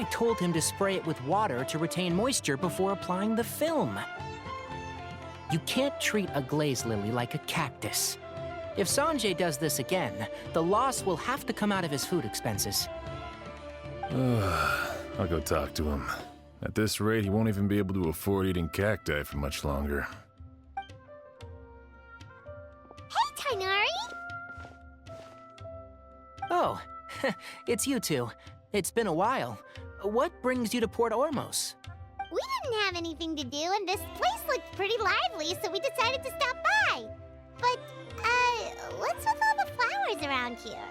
I told him to spray it with water to retain moisture before applying the film. You can't treat a glaze lily like a cactus. If Sanjay does this again, the loss will have to come out of his food expenses. I'll go talk to him. At this rate, he won't even be able to afford eating cacti for much longer. Hey, Tighnari! Oh, it's you two. It's been a while. What brings you to Port Ormos? We didn't have anything to do, and this place looked pretty lively, so we decided to stop by. But, what's with all the flowers around here?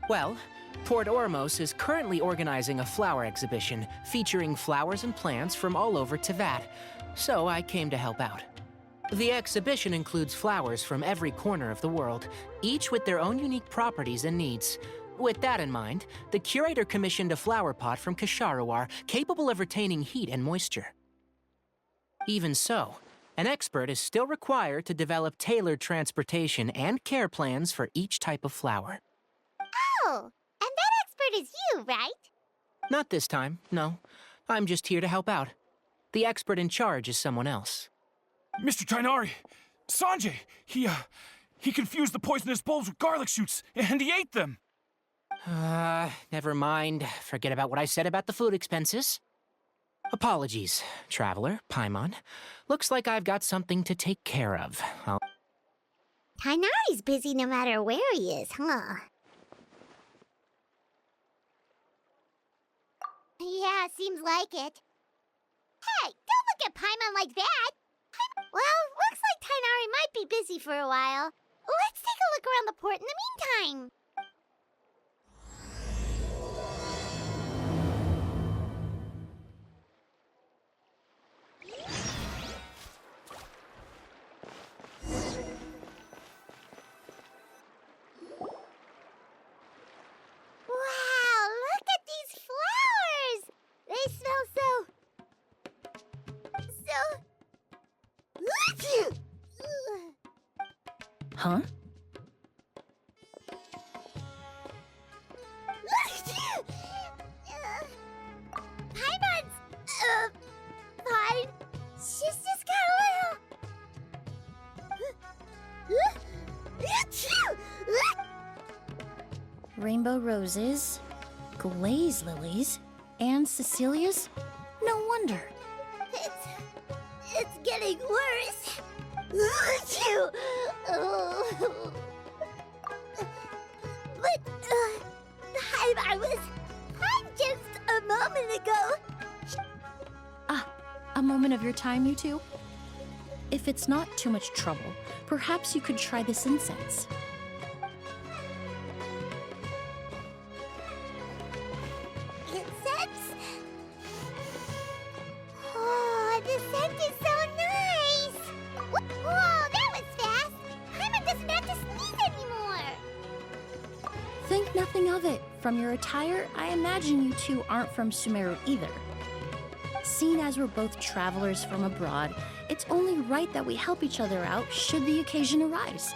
Well, Port Ormos is currently organizing a flower exhibition featuring flowers and plants from all over Teyvat, so I came to help out. The exhibition includes flowers from every corner of the world, each with their own unique properties and needs. With that in mind, the curator commissioned a flower pot from Kasharawar capable of retaining heat and moisture. Even so, an expert is still required to develop tailored transportation and care plans for each type of flower. Oh, and that expert is you, right? Not this time, no. I'm just here to help out. The expert in charge is someone else. Mr. Tighnari! Sanjay! He confused the poisonous bulbs with garlic shoots, and he ate them! Never mind. Forget about what I said about the food expenses. Apologies, Traveler, Paimon. Looks like I've got something to take care of. Tighnari's busy no matter where he is, huh? Yeah, seems like it. Hey, don't look at Paimon like that! Well, looks like Tighnari might be busy for a while. Let's take a look around the port in the meantime. Wow, look at these flowers! They smell Huh? Paimon's, fine. She's just got a little... Rainbow roses, glaze lilies, and Cecilia's? No wonder. It's getting worse. But, I was fine just a moment ago. Ah, a moment of your time, you two? If it's not too much trouble, perhaps you could try this incense. Incense? Oh, the scent is so nice! Whoa, that was fast! Paimon doesn't have to sneeze anymore! Think nothing of it. From your attire, I imagine you two aren't from Sumeru either. Seeing as we're both travelers from abroad, it's only right that we help each other out should the occasion arise.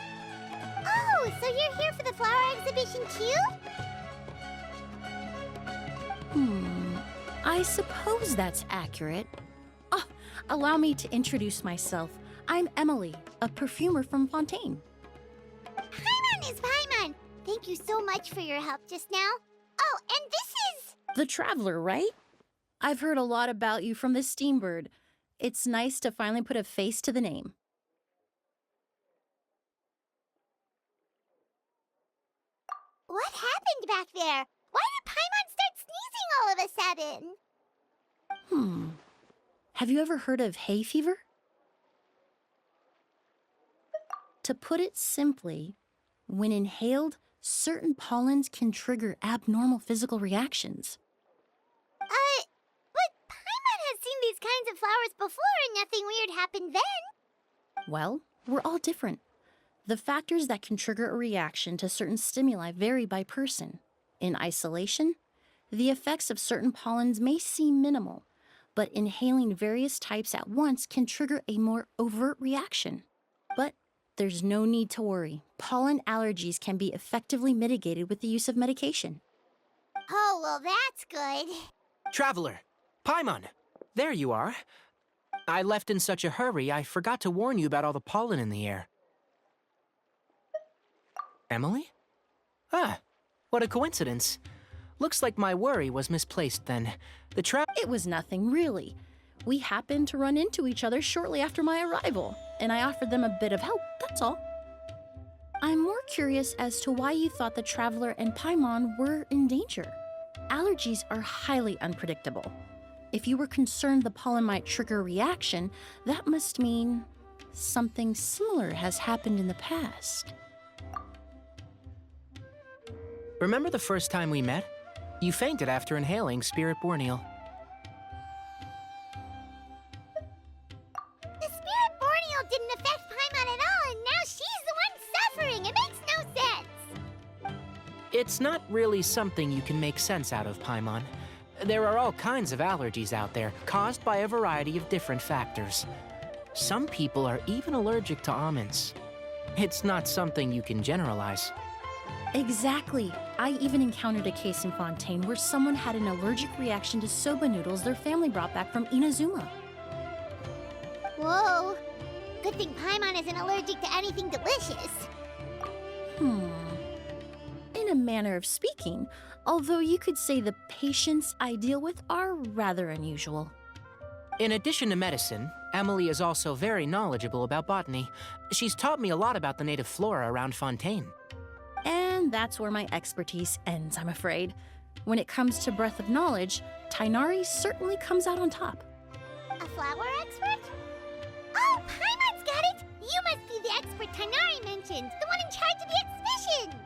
Oh, so you're here for the flower exhibition too? I suppose that's accurate. Ah, allow me to introduce myself. I'm Emelie, a perfumer from Fontaine. Paimon is Paimon! Thank you so much for your help just now. Oh, and this is... The Traveler, right? I've heard a lot about you from the Steambird. It's nice to finally put a face to the name. What happened back there? Why did Paimon start sneezing all of a sudden? Have you ever heard of hay fever? To put it simply, when inhaled, certain pollens can trigger abnormal physical reactions. But Paimon has seen these kinds of flowers before and nothing weird happened then. Well, we're all different. The factors that can trigger a reaction to certain stimuli vary by person. In isolation, the effects of certain pollens may seem minimal, but inhaling various types at once can trigger a more overt reaction. But there's no need to worry. Pollen allergies can be effectively mitigated with the use of medication. Oh, well, that's good. Traveler! Paimon! There you are. I left in such a hurry, I forgot to warn you about all the pollen in the air. Emelie? Ah, what a coincidence. Looks like my worry was misplaced then. It was nothing, really. We happened to run into each other shortly after my arrival, and I offered them a bit of help, that's all. I'm more curious as to why you thought the Traveler and Paimon were in danger. Allergies are highly unpredictable. If you were concerned the pollen might trigger a reaction, that must mean something similar has happened in the past. Remember the first time we met? You fainted after inhaling Spirit Borneal. The Spirit Borneal didn't affect Paimon at all, and now she's the one suffering. It makes no sense. It's not really something you can make sense out of, Paimon. There are all kinds of allergies out there, caused by a variety of different factors. Some people are even allergic to almonds. It's not something you can generalize. Exactly. I even encountered a case in Fontaine where someone had an allergic reaction to soba noodles their family brought back from Inazuma. Whoa. Good thing Paimon isn't allergic to anything delicious. In a manner of speaking, although you could say the patients I deal with are rather unusual. In addition to medicine, Emelie is also very knowledgeable about botany. She's taught me a lot about the native flora around Fontaine. And that's where my expertise ends, I'm afraid. When it comes to breadth of knowledge, Tighnari certainly comes out on top. A flower expert? Oh, Paimon's got it! You must be the expert Tighnari mentioned, the one in charge of the exhibition!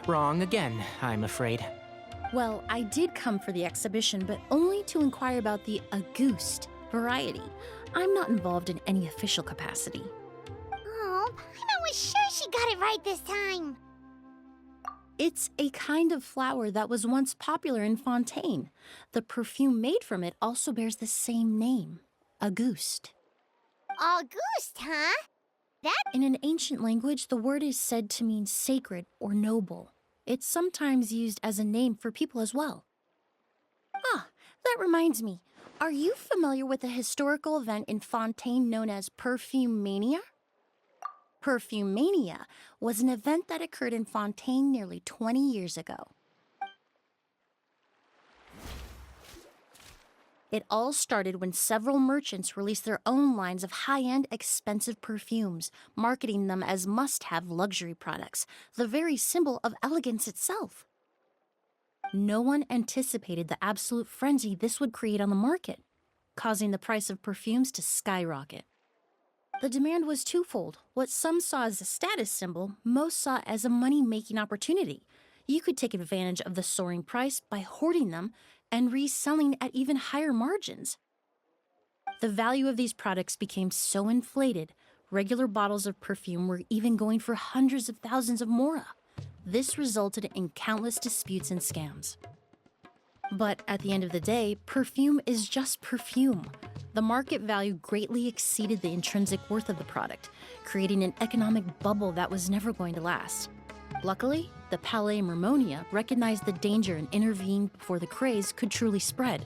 Wrong again, I'm afraid. Well, I did come for the exhibition, but only to inquire about the Auguste variety. I'm not involved in any official capacity. Oh, Paimon was sure she got it right this time. It's a kind of flower that was once popular in Fontaine. The perfume made from it also bears the same name, Auguste. Auguste, huh? In an ancient language, the word is said to mean sacred or noble. It's sometimes used as a name for people as well. Ah, that reminds me. Are you familiar with a historical event in Fontaine known as Perfume Mania? Perfume Mania was an event that occurred in Fontaine nearly 20 years ago. It all started when several merchants released their own lines of high-end, expensive perfumes, marketing them as must-have luxury products, the very symbol of elegance itself. No one anticipated the absolute frenzy this would create on the market, causing the price of perfumes to skyrocket. The demand was twofold. What some saw as a status symbol, most saw as a money-making opportunity. You could take advantage of the soaring price by hoarding them and reselling at even higher margins. The value of these products became so inflated, regular bottles of perfume were even going for hundreds of thousands of mora. This resulted in countless disputes and scams. But at the end of the day, perfume is just perfume. The market value greatly exceeded the intrinsic worth of the product, creating an economic bubble that was never going to last. Luckily, the Palais Mermonia recognized the danger and intervened before the craze could truly spread.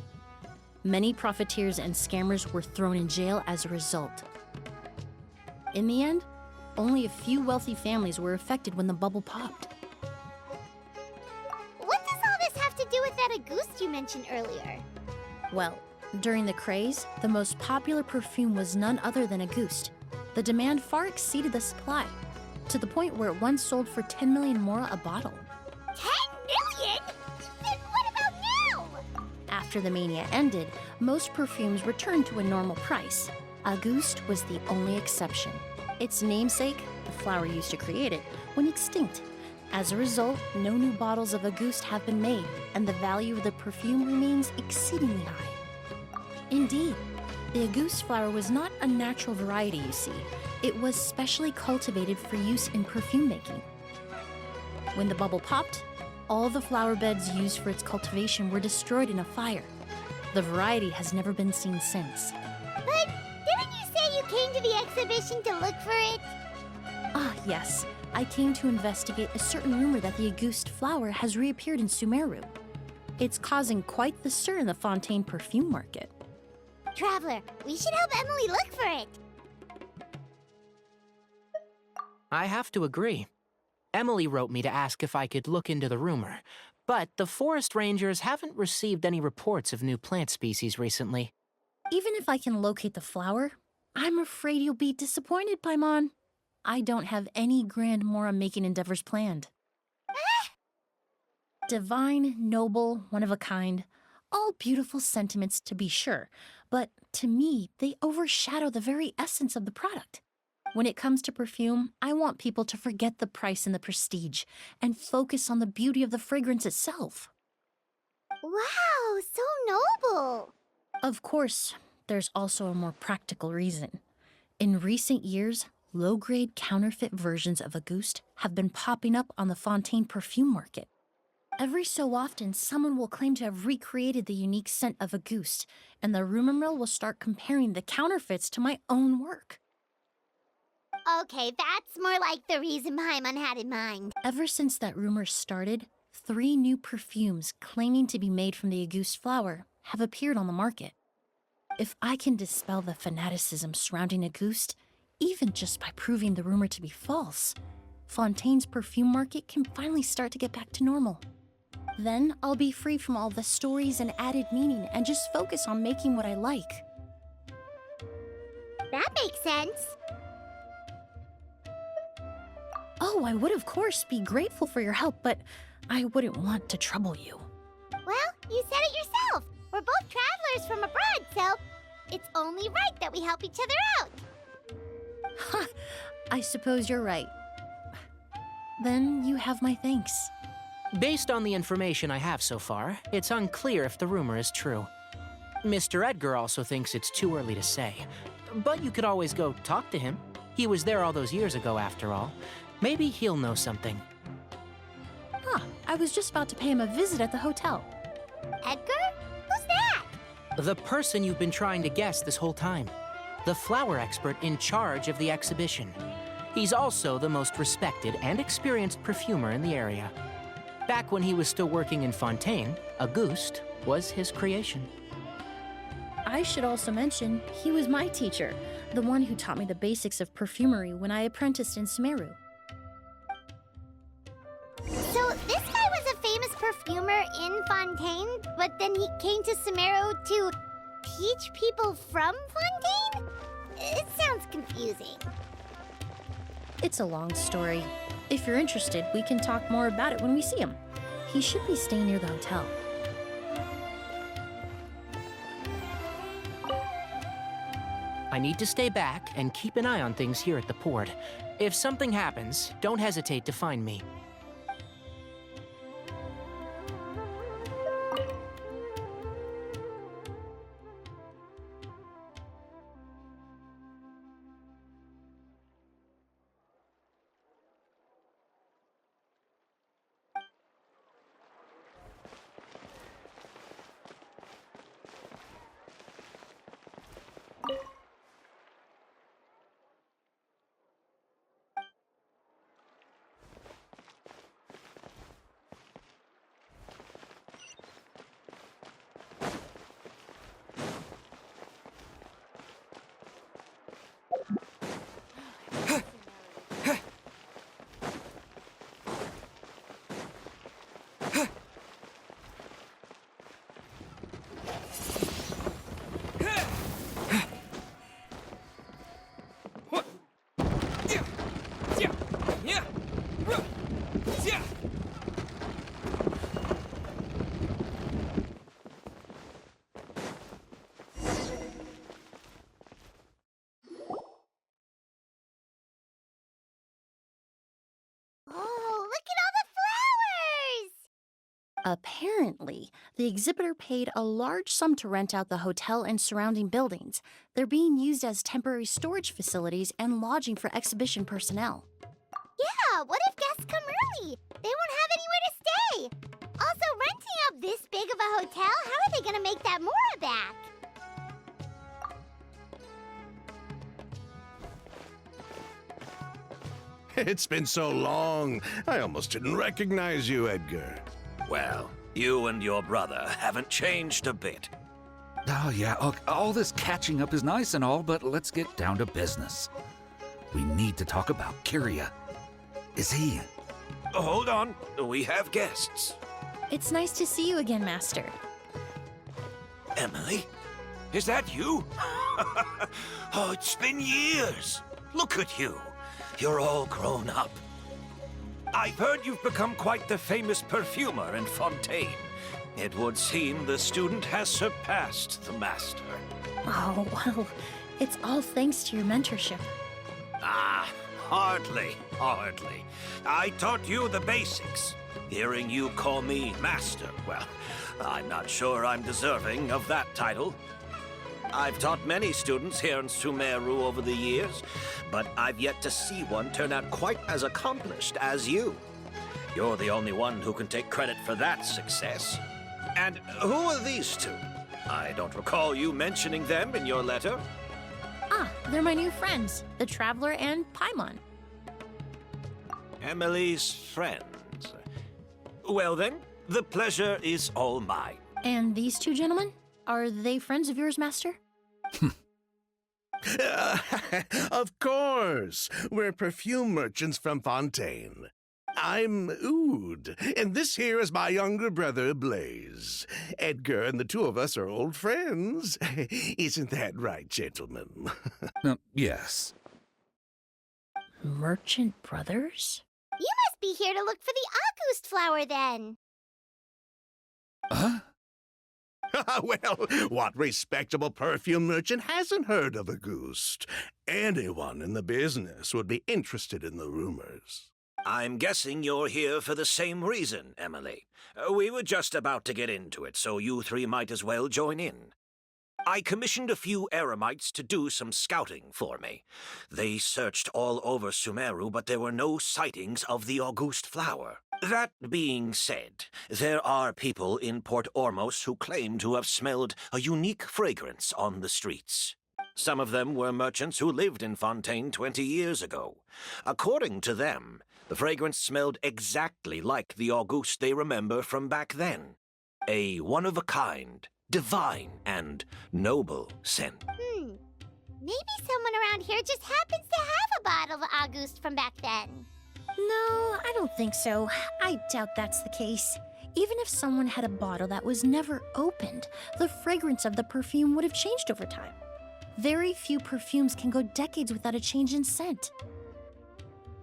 Many profiteers and scammers were thrown in jail as a result. In the end, only a few wealthy families were affected when the bubble popped. What does all this have to do with that Auguste you mentioned earlier? Well, during the craze, the most popular perfume was none other than Auguste. The demand far exceeded the supply, to the point where it once sold for 10 million mora a bottle. 10 million? Then what about now? After the mania ended, most perfumes returned to a normal price. Auguste was the only exception. Its namesake, the flower used to create it, went extinct. As a result, no new bottles of Auguste have been made, and the value of the perfume remains exceedingly high. Indeed, the Auguste flower was not a natural variety, you see. It was specially cultivated for use in perfume making. When the bubble popped, all the flower beds used for its cultivation were destroyed in a fire. The variety has never been seen since. But didn't you say you came to the exhibition to look for it? Ah, yes. I came to investigate a certain rumor that the Auguste flower has reappeared in Sumeru. It's causing quite the stir in the Fontaine perfume market. Traveler, we should help Emelie look for it. I have to agree. Emelie wrote me to ask if I could look into the rumor, but the forest rangers haven't received any reports of new plant species recently. Even if I can locate the flower, I'm afraid you'll be disappointed, Paimon. I don't have any grand Mora-making endeavors planned. Divine, noble, one of a kind, all beautiful sentiments to be sure, but to me, they overshadow the very essence of the product. When it comes to perfume, I want people to forget the price and the prestige and focus on the beauty of the fragrance itself. Wow, so noble. Of course, there's also a more practical reason. In recent years, low-grade counterfeit versions of Auguste have been popping up on the Fontaine perfume market. Every so often, someone will claim to have recreated the unique scent of Auguste, and the rumor mill will start comparing the counterfeits to my own work. Okay, that's more like the reason Paimon had in mind. Ever since that rumor started, 3 new perfumes claiming to be made from the Auguste flower have appeared on the market. If I can dispel the fanaticism surrounding Auguste, even just by proving the rumor to be false, Fontaine's perfume market can finally start to get back to normal. Then I'll be free from all the stories and added meaning and just focus on making what I like. That makes sense. Oh, I would of course be grateful for your help, but I wouldn't want to trouble you. Well, you said it yourself. We're both travelers from abroad, so it's only right that we help each other out. Ha! I suppose you're right. Then you have my thanks. Based on the information I have so far, it's unclear if the rumor is true. Mr. Edgar also thinks it's too early to say, but you could always go talk to him. He was there all those years ago, after all. Maybe he'll know something. Ah, I was just about to pay him a visit at the hotel. Edgar? Who's that? The person you've been trying to guess this whole time. The flower expert in charge of the exhibition. He's also the most respected and experienced perfumer in the area. Back when he was still working in Fontaine, Auguste was his creation. I should also mention, he was my teacher, the one who taught me the basics of perfumery when I apprenticed in Sumeru. So this guy was a famous perfumer in Fontaine, but then he came to Sumeru to teach people from Fontaine? It sounds confusing. It's a long story. If you're interested, we can talk more about it when we see him. He should be staying near the hotel. I need to stay back and keep an eye on things here at the port. If something happens, don't hesitate to find me. Oh, look at all the flowers! Apparently, the exhibitor paid a large sum to rent out the hotel and surrounding buildings. They're being used as temporary storage facilities and lodging for exhibition personnel. Yeah, what if guests come early? They won't have anywhere to stay. Also, renting out this big of a hotel, how are they gonna make that Mora back? It's been so long, I almost didn't recognize you, Edgar. Well, You and your brother haven't changed a bit. Oh, yeah, all this catching up is nice and all, but let's get down to business. We need to talk about Kyria. Is he... Hold on, we have guests. It's nice to see you again, Master. Emelie? Is that you? Oh, it's been years. Look at you. You're all grown up. I've heard you've become quite the famous perfumer in Fontaine. It would seem the student has surpassed the master. Oh, well, it's all thanks to your mentorship. Ah, hardly. I taught you the basics. Hearing you call me master, well, I'm not sure I'm deserving of that title. I've taught many students here in Sumeru over the years, but I've yet to see one turn out quite as accomplished as you. You're the only one who can take credit for that success. And who are these two? I don't recall you mentioning them in your letter. Ah, they're my new friends, the Traveler and Paimon. Emelie's friends. Well then, the pleasure is all mine. And these two gentlemen? Are they friends of yours, Master? Of course. We're perfume merchants from Fontaine. I'm Oud, and this here is my younger brother, Blaze. Edgar and the two of us are old friends. Isn't that right, gentlemen? Yes. Merchant brothers? You must be here to look for the August flower, then. Huh? Well, what respectable perfume merchant hasn't heard of Auguste? Anyone in the business would be interested in the rumors. I'm guessing you're here for the same reason, Emelie. We were just about to get into it, so you three might as well join in. I commissioned a few eremites to do some scouting for me. They searched all over Sumeru, but there were no sightings of the Auguste flower. That being said, there are people in Port Ormos who claim to have smelled a unique fragrance on the streets. Some of them were merchants who lived in Fontaine 20 years ago. According to them, the fragrance smelled exactly like the Auguste they remember from back then. A one-of-a-kind, divine, and noble scent. Maybe someone around here just happens to have a bottle of Auguste from back then. No, I don't think so. I doubt that's the case. Even if someone had a bottle that was never opened, the fragrance of the perfume would have changed over time. Very few perfumes can go decades without a change in scent.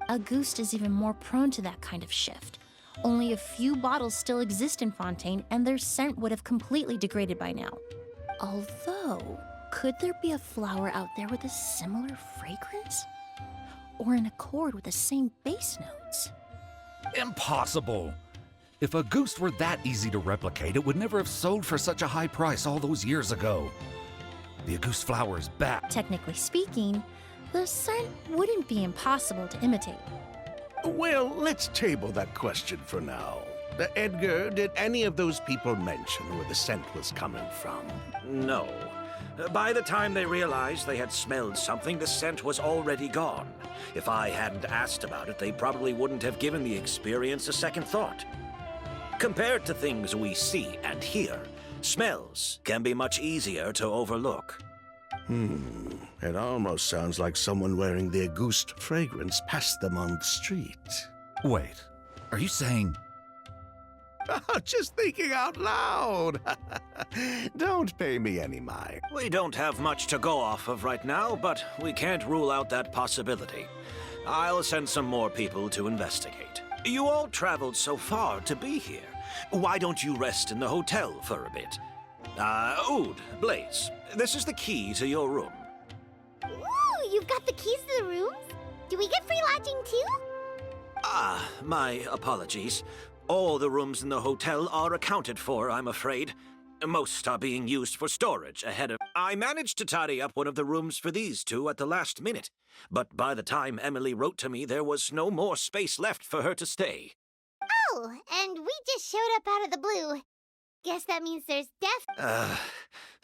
Auguste is even more prone to that kind of shift. Only a few bottles still exist in Fontaine, and their scent would have completely degraded by now. Although, could there be a flower out there with a similar fragrance? Or in accord with the same base notes? Impossible! If Auguste were that easy to replicate, it would never have sold for such a high price all those years ago. The Auguste flower is back. Technically speaking, the scent wouldn't be impossible to imitate. Well, let's table that question for now. Edgar, did any of those people mention where the scent was coming from? No. By the time they realized they had smelled something, the scent was already gone. If I hadn't asked about it, they probably wouldn't have given the experience a second thought. Compared to things we see and hear, smells can be much easier to overlook. It almost sounds like someone wearing the Auguste fragrance passed them on the street. Wait, are you saying... Just thinking out loud. Don't pay me any mind. We don't have much to go off of right now, but we can't rule out that possibility. I'll send some more people to investigate. You all traveled so far to be here. Why don't you rest in the hotel for a bit? Oud, Blaze, this is the key to your room. Ooh, you've got the keys to the rooms? Do we get free lodging too? My apologies. All the rooms in the hotel are accounted for, I'm afraid. Most are being used for storage ahead of... I managed to tidy up one of the rooms for these two at the last minute, but by the time Emelie wrote to me, there was no more space left for her to stay. Oh, and we just showed up out of the blue. Guess that means there's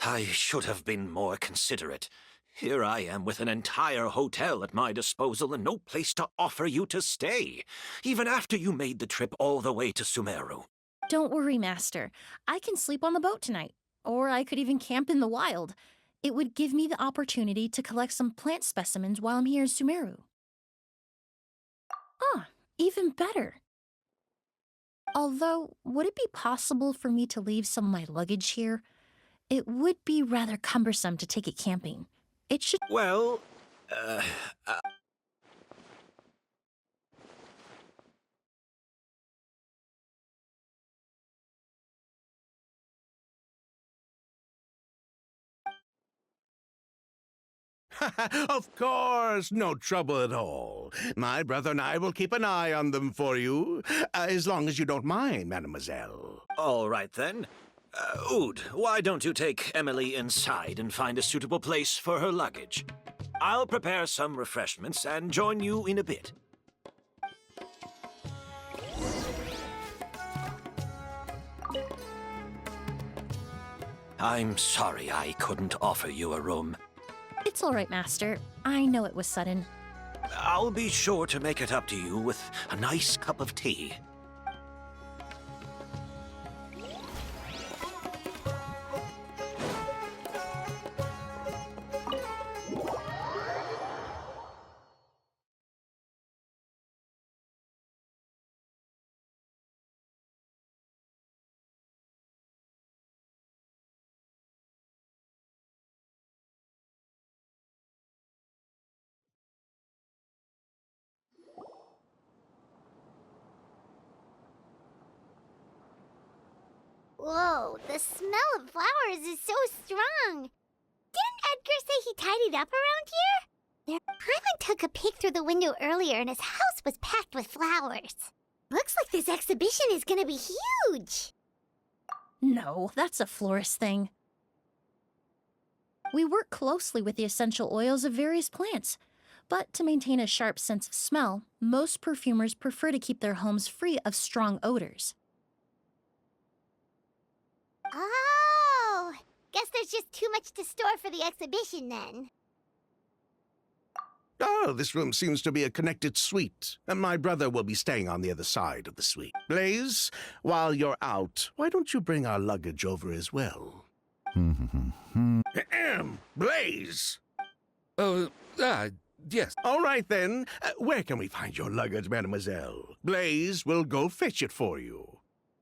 I should have been more considerate. Here I am with an entire hotel at my disposal and no place to offer you to stay, even after you made the trip all the way to Sumeru. Don't worry, Master. I can sleep on the boat tonight, or I could even camp in the wild. It would give me the opportunity to collect some plant specimens while I'm here in Sumeru. Ah, even better. Although, would it be possible for me to leave some of my luggage here? It would be rather cumbersome to take it camping. It should— Well, Of course, no trouble at all. My brother and I will keep an eye on them for you, as long as you don't mind, mademoiselle. all right then. Oud, why don't you take Emelie inside and find a suitable place for her luggage? I'll prepare some refreshments and join you in a bit. I'm sorry I couldn't offer you a room. It's all right, Master. I know it was sudden. I'll be sure to make it up to you with a nice cup of tea. Whoa, the smell of flowers is so strong. Didn't Edgar say he tidied up around here? Paimon took a peek through the window earlier and his house was packed with flowers. Looks like this exhibition is gonna be huge. No, that's a florist thing. We work closely with the essential oils of various plants, but to maintain a sharp sense of smell, most perfumers prefer to keep their homes free of strong odors. Oh, guess there's just too much to store for the exhibition then. Oh, this room seems to be a connected suite, and my brother will be staying on the other side of the suite. Blaze, while you're out, why don't you bring our luggage over as well? Blaze! Yes. All right, then. Where can we find your luggage, mademoiselle? Blaze will go fetch it for you.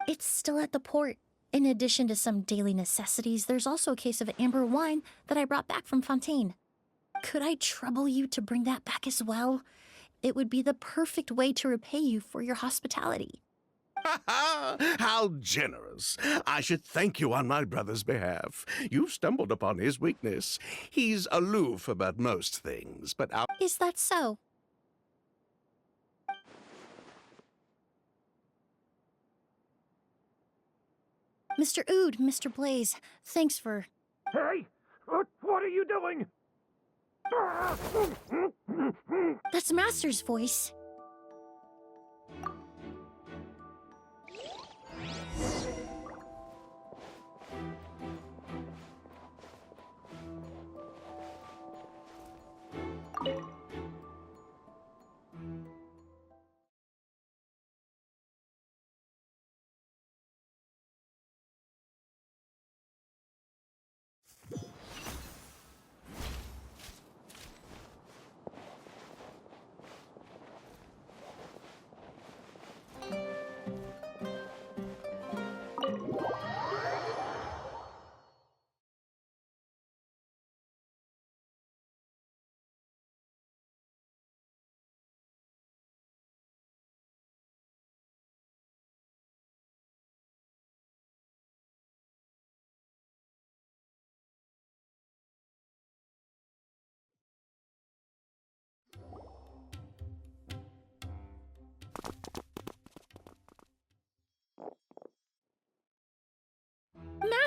It's still at the port. In addition to some daily necessities, there's also a case of amber wine that I brought back from Fontaine. Could I trouble you to bring that back as well? It would be the perfect way to repay you for your hospitality. How generous. I should thank you on my brother's behalf. You've stumbled upon his weakness. He's aloof about most things, but Is that so? Mr. Oud, Mr. Blaze, thanks for— Hey! What are you doing? That's Master's voice.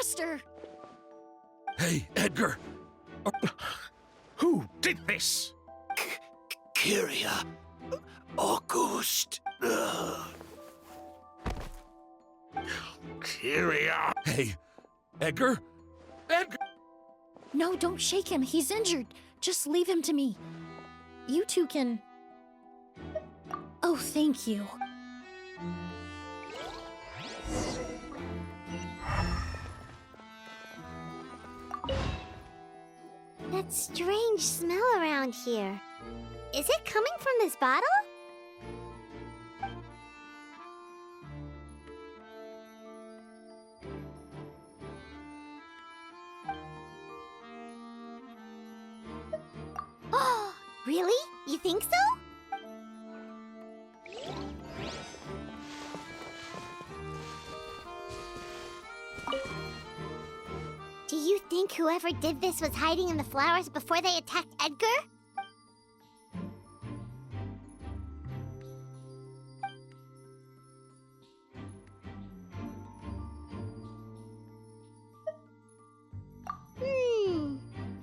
Master! Hey, Edgar! who did this? Kyria. Auguste. Kyria. Hey, Edgar? Edgar! No, don't shake him. He's injured. Just leave him to me. You two can— Oh, thank you. that strange smell around here. Is it coming from this bottle? Oh, really? You think so? Do you think whoever did this was hiding in the flowers before they attacked Edgar?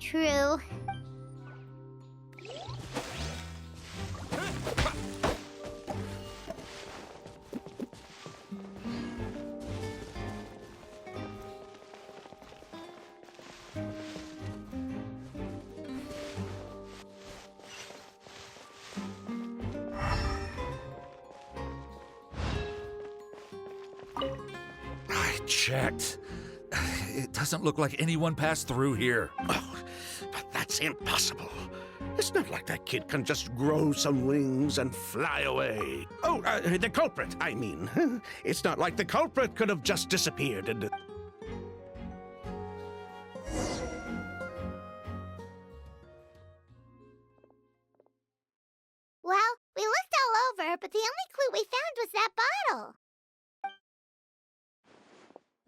True. I checked. It doesn't look like anyone passed through here. Oh, but that's impossible. It's not like that kid can just grow some wings and fly away. Oh, the culprit, I mean. It's not like the culprit could have just disappeared and... Well, we looked all over, but the only clue we found was that bottle.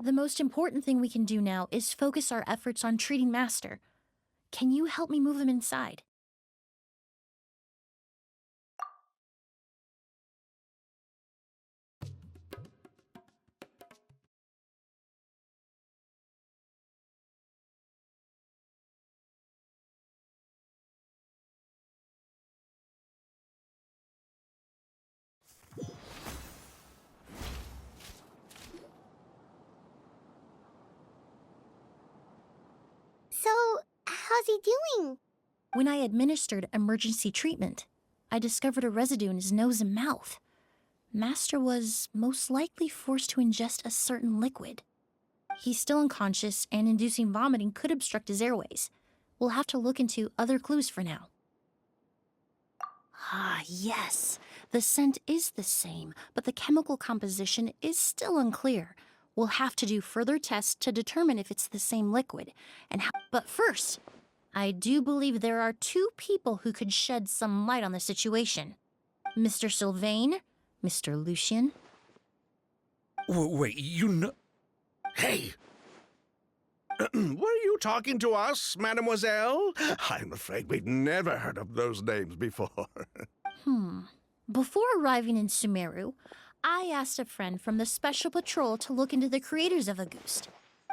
The most important thing we can do now is focus our efforts on treating Master. Can you help me move him inside? So, how's he doing? When I administered emergency treatment, I discovered a residue in his nose and mouth. Master was most likely forced to ingest a certain liquid. He's still unconscious, and inducing vomiting could obstruct his airways. We'll have to look into other clues for now. Ah, yes. The scent is the same, but the chemical composition is still unclear. We'll have to do further tests to determine if it's the same liquid, and how. But first, I do believe there are two people who could shed some light on the situation. Mr. Sylvain, Mr. Lucien. Wait, you know... Hey! Were you talking to us, mademoiselle? I'm afraid we'd never heard of those names before. Before arriving in Sumeru, I asked a friend from the Special Patrol to look into the creators of Auguste.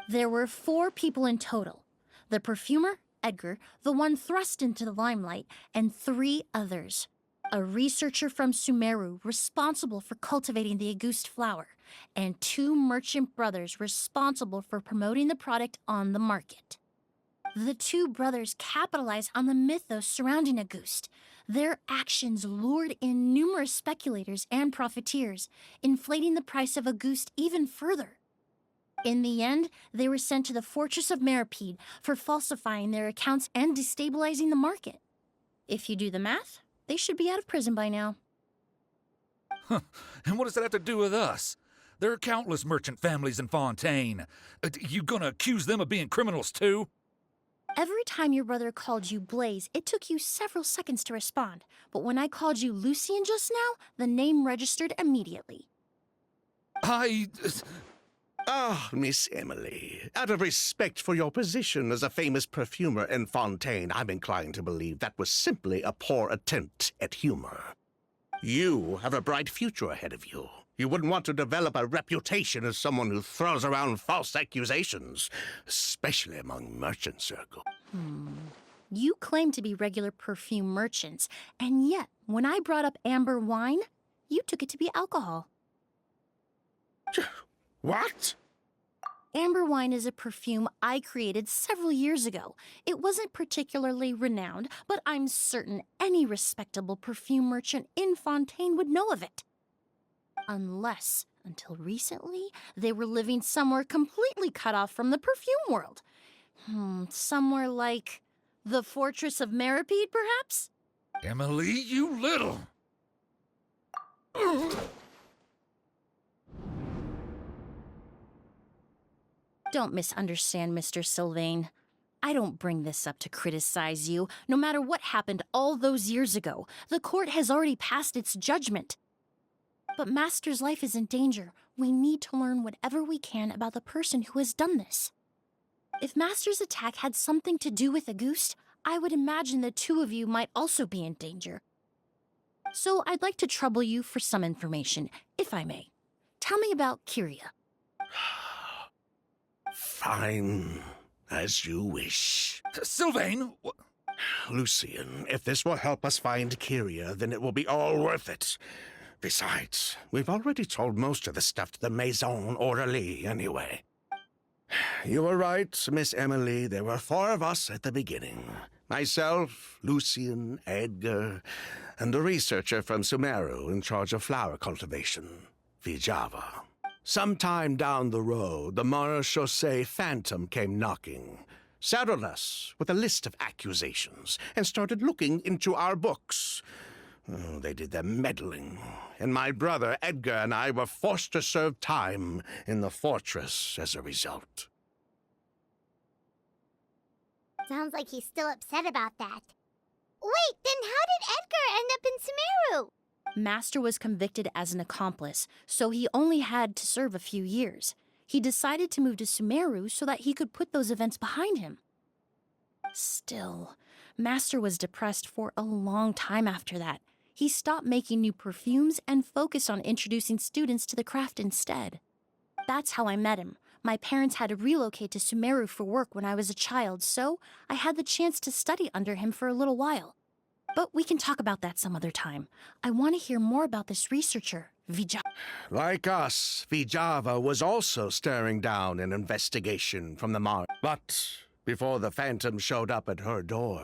There were 4 people in total. The perfumer, Edgar, the one thrust into the limelight, and 3 others. A researcher from Sumeru responsible for cultivating the Auguste flower, and 2 merchant brothers responsible for promoting the product on the market. The 2 brothers capitalized on the mythos surrounding Auguste. Their actions lured in numerous speculators and profiteers, inflating the price of Auguste even further. In the end, they were sent to the fortress of Meripede for falsifying their accounts and destabilizing the market. If you do the math, they should be out of prison by now. Huh. And what does that have to do with us? There are countless merchant families in Fontaine. You gonna accuse them of being criminals too? Every time your brother called you Blaze, it took you several seconds to respond. But when I called you Lucien just now, the name registered immediately. Ah, Miss Emelie, out of respect for your position as a famous perfumer in Fontaine, I'm inclined to believe that was simply a poor attempt at humor. You have a bright future ahead of you. You wouldn't want to develop a reputation as someone who throws around false accusations, especially among merchant circles. You claim to be regular perfume merchants, and yet, when I brought up amber wine, you took it to be alcohol. What? Amber wine is a perfume I created several years ago. It wasn't particularly renowned, but I'm certain any respectable perfume merchant in Fontaine would know of it. Unless, until recently, they were living somewhere completely cut off from the perfume world. Somewhere like The Fortress of Meripede, perhaps? Emelie, you little... Don't misunderstand, Mr. Sylvain. I don't bring this up to criticize you. No matter what happened all those years ago, the court has already passed its judgment. But Master's life is in danger. We need to learn whatever we can about the person who has done this. If Master's attack had something to do with Auguste, I would imagine the two of you might also be in danger. So I'd like to trouble you for some information, if I may. Tell me about Kyria. Fine. As you wish. Sylvain! Lucien, if this will help us find Kyria, then it will be all worth it. Besides, we've already told most of the stuff to the Maison Orderly anyway. You were right, Miss Emelie. There were 4 of us at the beginning. Myself, Lucien, Edgar, and a researcher from Sumeru in charge of flower cultivation, Vijava. Sometime down the road, the Marechaussee Phantom came knocking, saddled us with a list of accusations, and started looking into our books. Oh, they did their meddling, and my brother Edgar and I were forced to serve time in the fortress as a result. Sounds like he's still upset about that. Wait, then how did Edgar end up in Sumeru? Master was convicted as an accomplice, so he only had to serve a few years. He decided to move to Sumeru so that he could put those events behind him. Still, Master was depressed for a long time after that. He stopped making new perfumes and focused on introducing students to the craft instead. That's how I met him. My parents had to relocate to Sumeru for work when I was a child, so I had the chance to study under him for a little while. But we can talk about that some other time. I want to hear more about this researcher, Vijava. Like us, Vijava was also staring down an investigation from the Mar. But before the Phantom showed up at her door,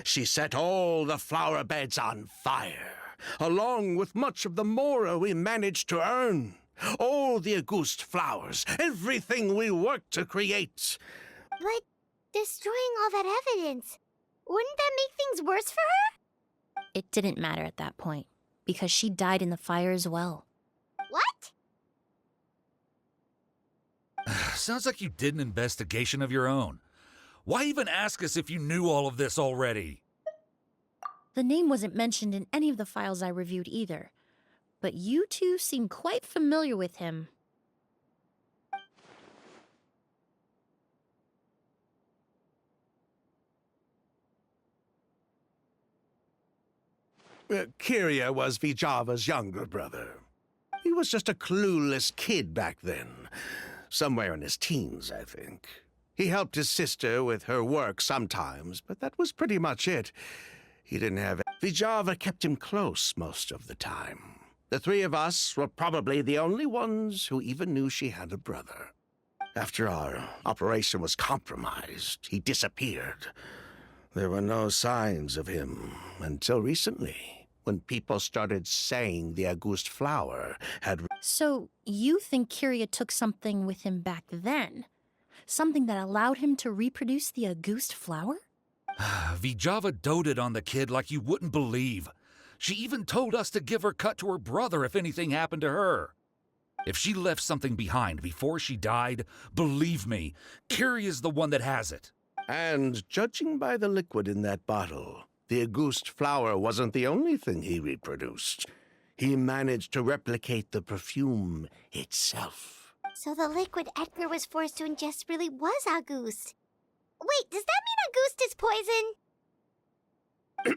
she set all the flower beds on fire, along with much of the mora we managed to earn. All the Auguste flowers, everything we worked to create. But destroying all that evidence, wouldn't that make things worse for her? It didn't matter at that point, because she died in the fire as well. What? Sounds like you did an investigation of your own. Why even ask us if you knew all of this already? The name wasn't mentioned in any of the files I reviewed either, but you two seem quite familiar with him. Kyria was Vijava's younger brother. He was just a clueless kid back then. Somewhere in his teens, I think. He helped his sister with her work sometimes, but that was pretty much it. He didn't have... Vijava kept him close most of the time. The 3 of us were probably the only ones who even knew she had a brother. After our operation was compromised, he disappeared. There were no signs of him until recently, when people started saying the Auguste flower had... So, you think Kyria took something with him back then? Something that allowed him to reproduce the Auguste flower? Vijava doted on the kid like you wouldn't believe. She even told us to give her cut to her brother if anything happened to her. If she left something behind before she died, believe me, Kyria's the one that has it. And judging by the liquid in that bottle, the Auguste flower wasn't the only thing he reproduced. He managed to replicate the perfume itself. So the liquid Edgar was forced to ingest really was Auguste. Wait, does that mean Auguste is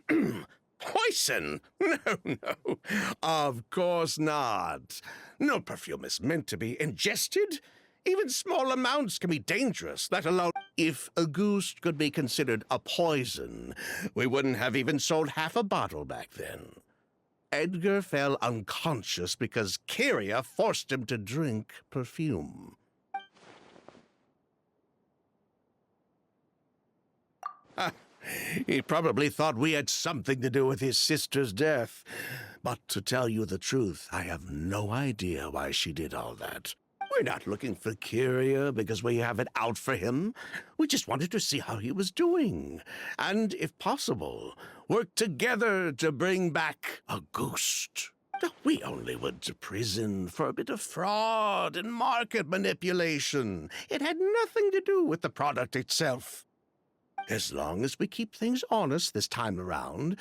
poison? Poison? No. Of course not. No perfume is meant to be ingested. Even small amounts can be dangerous, let alone... If Auguste could be considered a poison, we wouldn't have even sold half a bottle back then. Edgar fell unconscious because Kyria forced him to drink perfume. He probably thought we had something to do with his sister's death. But to tell you the truth, I have no idea why she did all that. We're not looking for Kyria because we have it out for him. We just wanted to see how he was doing. And, if possible, work together to bring back a ghost. We only went to prison for a bit of fraud and market manipulation. It had nothing to do with the product itself. As long as we keep things honest this time around,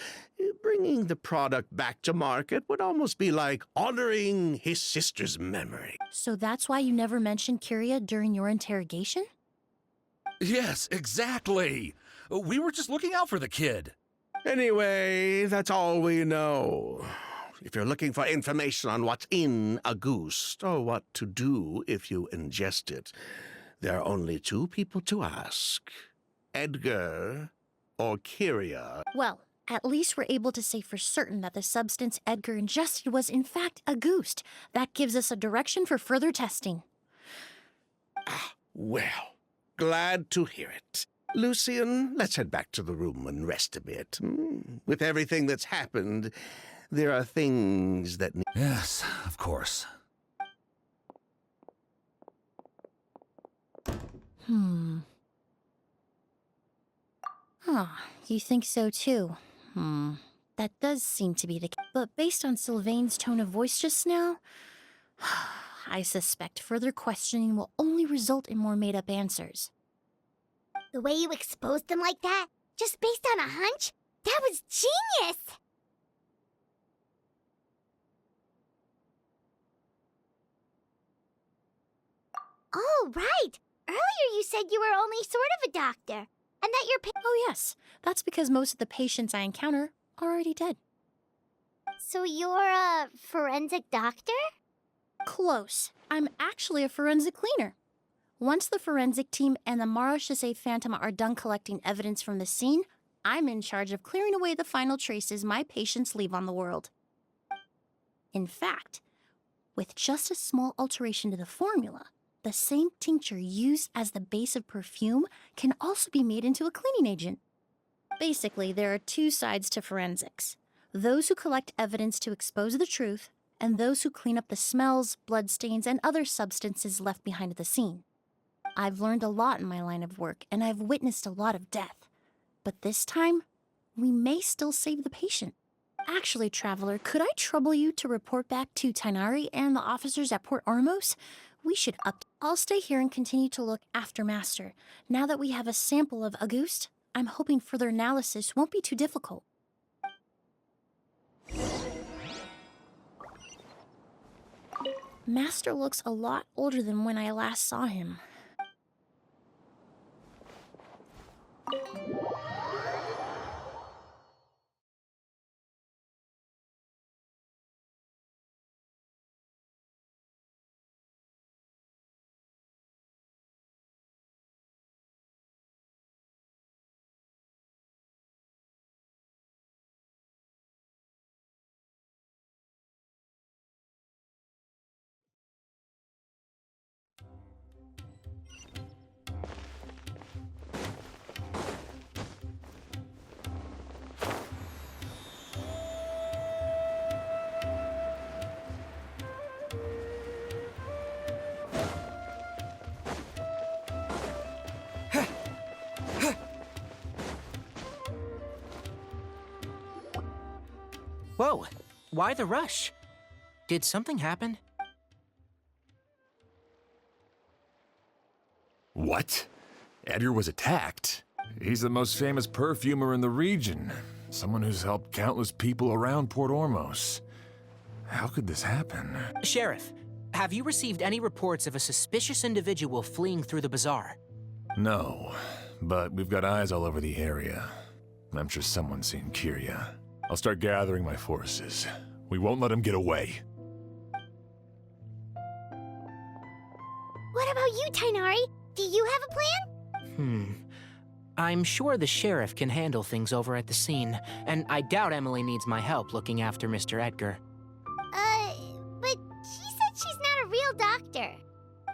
bringing the product back to market would almost be like honoring his sister's memory. So that's why you never mentioned Kyria during your interrogation? Yes, exactly. We were just looking out for the kid. Anyway, that's all we know. If you're looking for information on what's in a goose, or what to do if you ingest it, there are only two people to ask. Edgar or Kyria. Well, at least we're able to say for certain that the substance Edgar ingested was in fact a goose. That gives us a direction for further testing. Well, glad to hear it. Lucian, let's head back to the room and rest a bit. With everything that's happened, there are things that... Yes, of course. You think so too? That does seem to be the case. But based on Sylvain's tone of voice just now, I suspect further questioning will only result in more made-up answers. The way you exposed them like that, just based on a hunch, that was genius! Oh, right! Earlier you said you were only sort of a doctor, and that your Oh yes, that's because most of the patients I encounter are already dead. So you're a forensic doctor? Close. I'm actually a forensic cleaner. Once the forensic team and the Marechaussee Phantom are done collecting evidence from the scene, I'm in charge of clearing away the final traces my patients leave on the world. In fact, with just a small alteration to the formula, the same tincture used as the base of perfume can also be made into a cleaning agent. Basically, there are two sides to forensics. Those who collect evidence to expose the truth, and those who clean up the smells, bloodstains, and other substances left behind at the scene. I've learned a lot in my line of work, and I've witnessed a lot of death. But this time, we may still save the patient. Actually, Traveler, could I trouble you to report back to Tainari and the officers at Port Ormos? We should I'll stay here and continue to look after Master. Now that we have a sample of Auguste, I'm hoping further analysis won't be too difficult. Master looks a lot older than when I last saw him. Whoa, why the rush? Did something happen? What? Edgar was attacked? He's the most famous perfumer in the region. Someone who's helped countless people around Port Ormos. How could this happen? Sheriff, have you received any reports of a suspicious individual fleeing through the bazaar? No, but we've got eyes all over the area. I'm sure someone's seen Kyria. I'll start gathering my forces. We won't let him get away. What about you, Tainari? Do you have a plan? I'm sure the sheriff can handle things over at the scene, and I doubt Emelie needs my help looking after Mr. Edgar. But she said she's not a real doctor.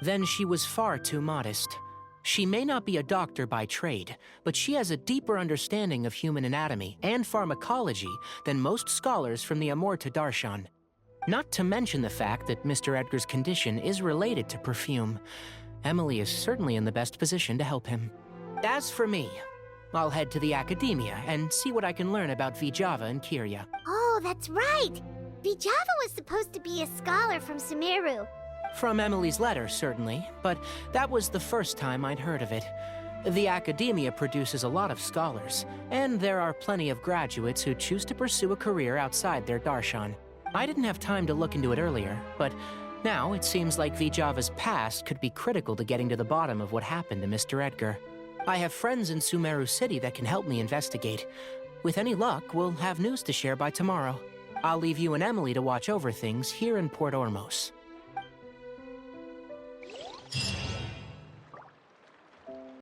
Then she was far too modest. She may not be a doctor by trade, but she has a deeper understanding of human anatomy and pharmacology than most scholars from the Amorta Darshan. Not to mention the fact that Mr. Edgar's condition is related to perfume. Emelie is certainly in the best position to help him. As for me, I'll head to the academia and see what I can learn about Vijava and Kirya. Oh, that's right! Vijava was supposed to be a scholar from Sumeru. From Emelie's letter, certainly, but that was the first time I'd heard of it. The academia produces a lot of scholars, and there are plenty of graduates who choose to pursue a career outside their darshan. I didn't have time to look into it earlier, but now it seems like Vijava's past could be critical to getting to the bottom of what happened to Mr. Edgar. I have friends in Sumeru City that can help me investigate. With any luck, we'll have news to share by tomorrow. I'll leave you and Emelie to watch over things here in Port Ormos.